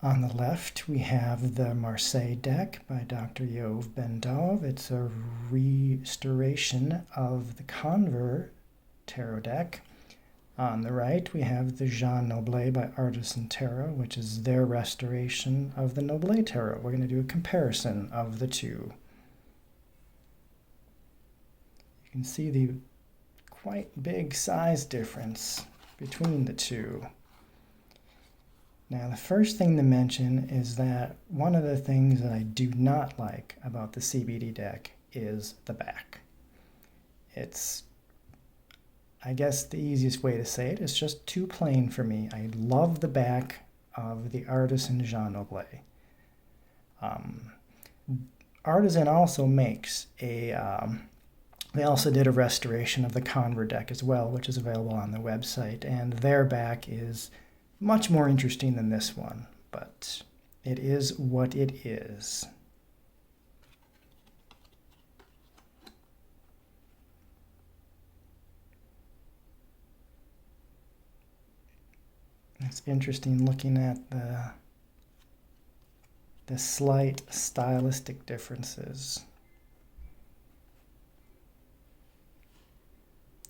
On the left, we have the Marseille deck by Dr. Yoav Ben-Dov. It's a restoration of the Conver Tarot deck. On the right, we have the Jean Noblet by Artisan Tarot, which is their restoration of the Noblet Tarot. We're going to do a comparison of the two. You can see the quite big size difference between the two. Now, the first thing to mention is that one of the things that I do not like about the CBD deck is the back. It's, I guess the easiest way to say it is just too plain for me. I love the back of the Artisan Jean Noblet. Artisan also makes a, they also did a restoration of the Conver deck as well, which is available on the website, and their back is much more interesting than this one, but it is what it is. It's interesting looking at the slight stylistic differences.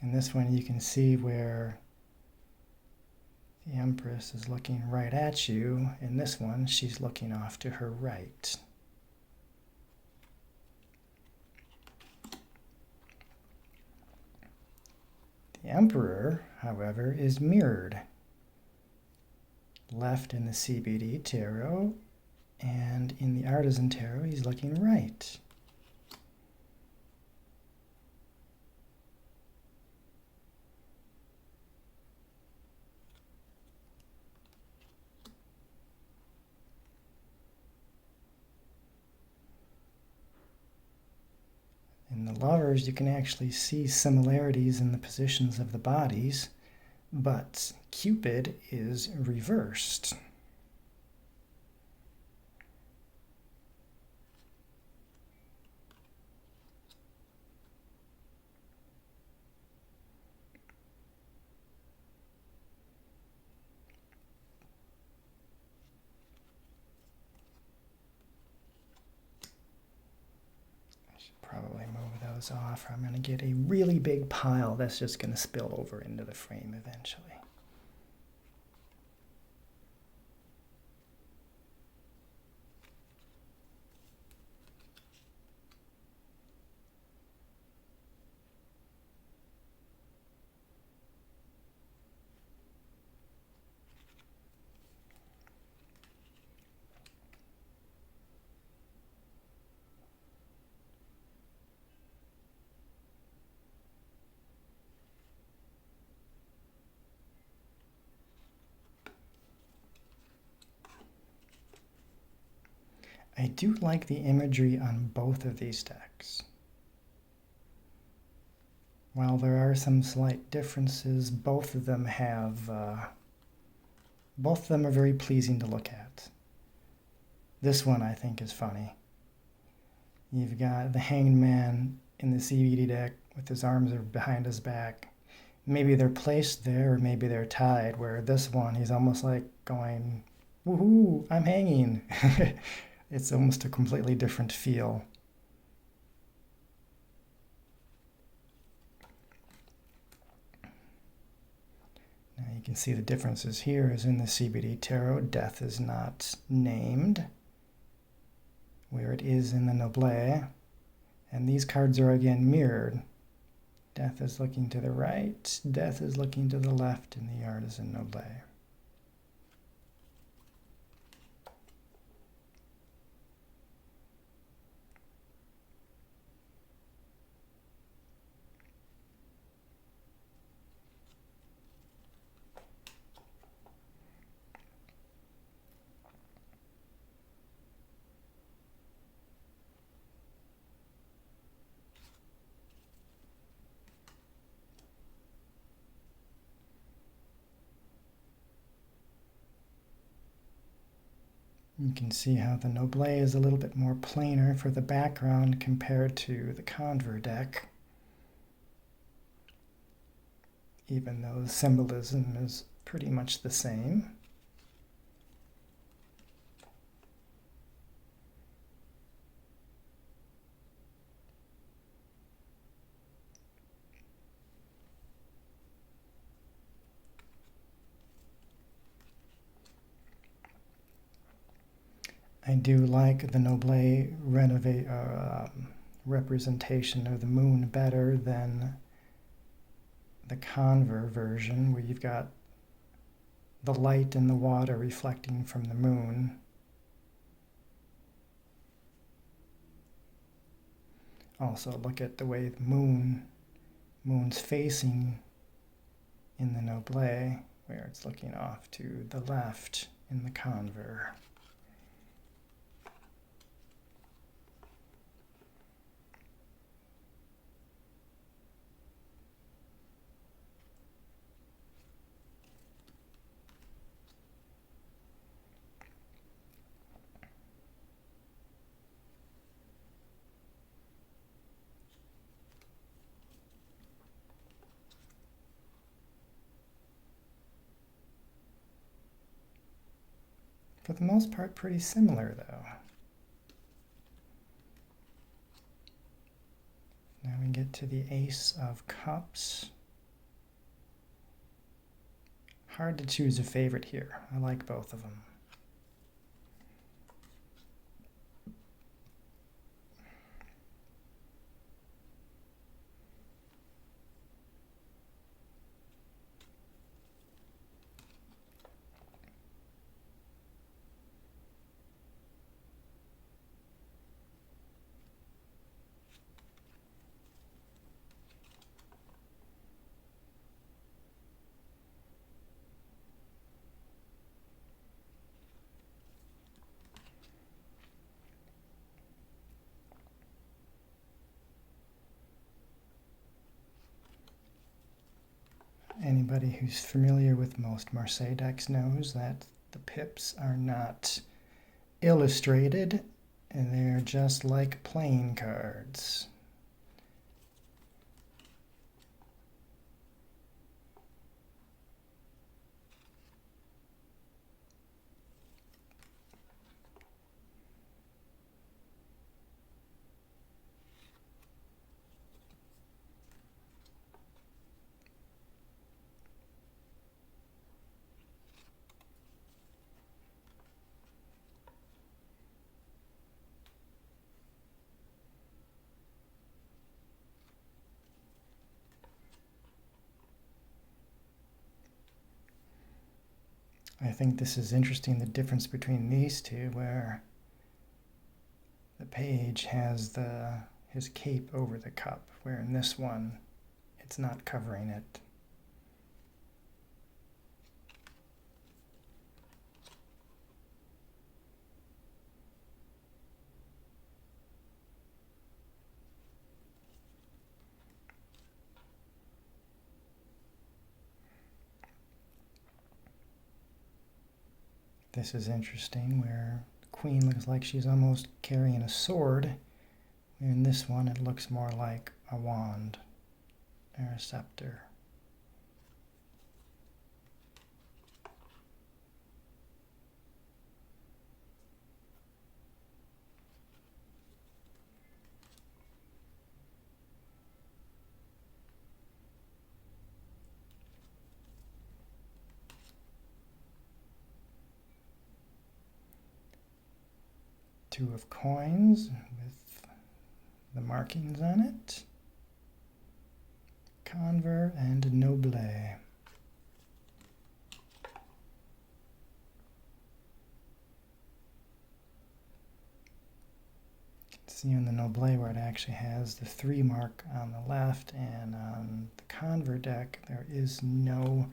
In this one, you can see where the Empress is looking right at you. In this one, she's looking off to her right. The Emperor, however, is mirrored. Left in the CBD Tarot, and in the Artisan Tarot, he's looking right. In the Lovers, you can actually see similarities in the positions of the bodies, but Cupid is reversed. Probably move those off, or I'm going to get a really big pile that's just going to spill over into the frame eventually. I do like the imagery on both of these decks. While there are some slight differences, both of them are very pleasing to look at. This one I think is funny. You've got the Hanged Man in the CBD deck with his arms behind his back. Maybe they're placed there, or maybe they're tied, where this one, he's almost like going, woohoo, I'm hanging. It's almost a completely different feel. Now you can see the differences here is in the CBD Tarot, death is not named, where it is in the Noblet. And these cards are again mirrored. Death is looking to the right, death is looking to the left in the Artisan Noblet. You can see how the Noblet is a little bit more plainer for the background compared to the Conver deck, even though the symbolism is pretty much the same. I do like the Noblet representation of the moon better than the Conver version, where you've got the light in the water reflecting from the moon. Also, look at the way the moon's facing in the Noblet, where it's looking off to the left in the Conver. For the most part, pretty similar, though. Now we get to the Ace of Cups. Hard to choose a favorite here. I like both of them. Anybody who's familiar with most Marseille decks knows that the pips are not illustrated, and they're just like playing cards. I think this is interesting, the difference between these two, where the page has his cape over the cup, where in this one, it's not covering it. This is interesting, where the queen looks like she's almost carrying a sword. In this one, it looks more like a wand or a scepter. Two of coins with the markings on it. Conver and Noblet. See on the Noblet where it actually has the 3 mark on the left, and on the Conver deck there is no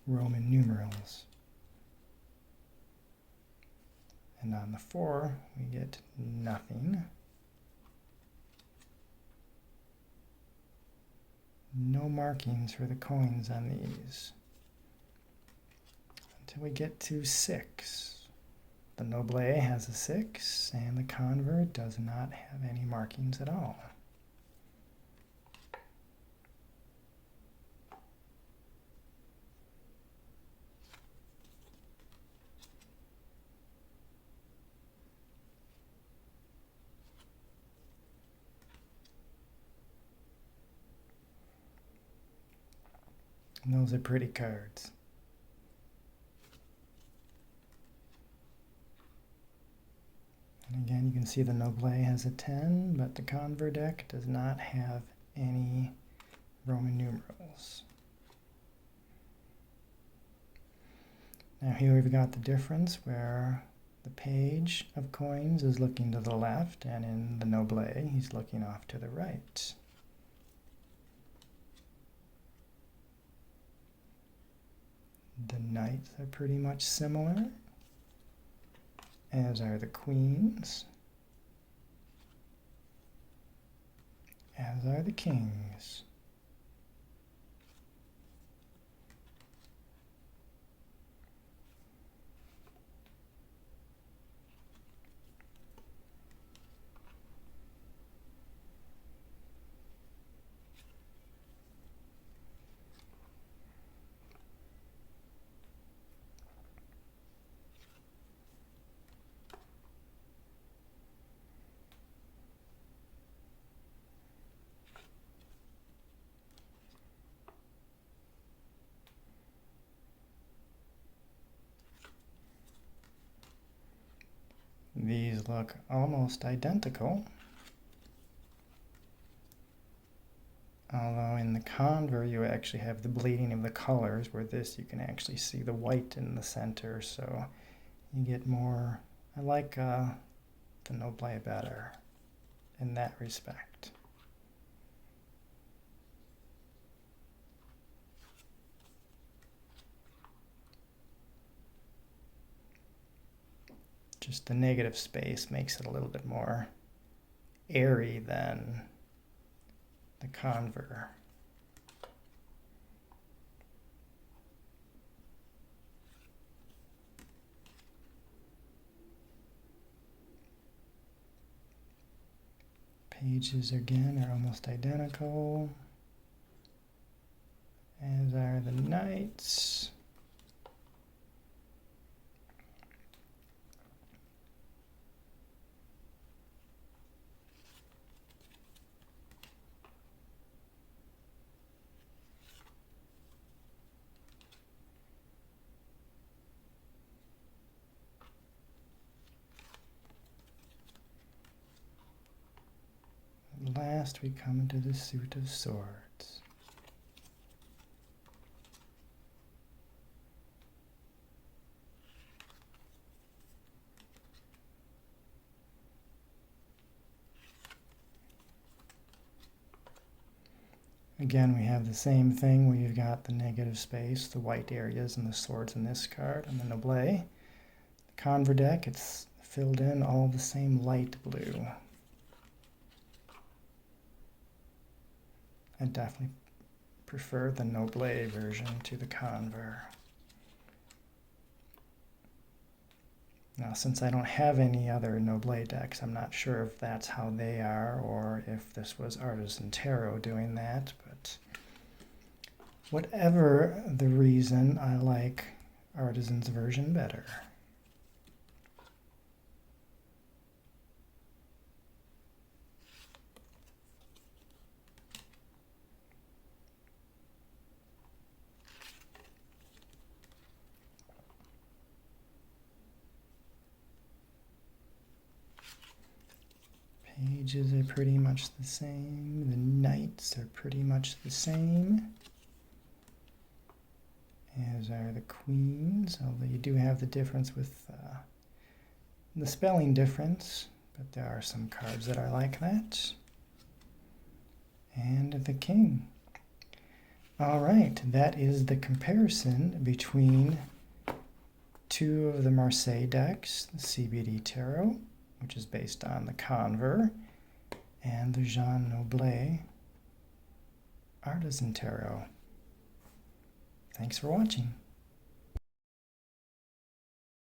Roman numerals. And on the 4, we get nothing. No markings for the coins on these. Until we get to 6. The Noblet has a 6, and the Conver does not have any markings at all. And those are pretty cards. Again, you can see the Noblet has a 10, but the Conver deck does not have any Roman numerals. Now here we've got the difference where the page of coins is looking to the left, and in the Noblet, he's looking off to the right. The knights are pretty much similar, as are the queens, as are the kings. These look almost identical, although in the Conver you actually have the bleeding of the colors, where this you can actually see the white in the center, so you get more. I like the Noblet better in that respect. Just the negative space makes it a little bit more airy than the Conver. Pages again are almost identical, as are the knights. Last we come to the suit of swords. Again, we have the same thing where you've got the negative space, the white areas, and the swords in this card, and the Noblet. The Conver deck, it's filled in all the same light blue. I definitely prefer the Noblet version to the Conver. Now, since I don't have any other Noblet decks, I'm not sure if that's how they are or if this was Artisan Tarot doing that, but whatever the reason, I like Artisan's version better. Pages are pretty much the same. The knights are pretty much the same, as are the queens, although you do have the difference with the spelling difference, but there are some cards that are like that. And the king. All right, that is the comparison between two of the Marseille decks, the CBD Tarot, which is based on the Conver, and the Jean Noblet Artisan Tarot. Thanks for watching.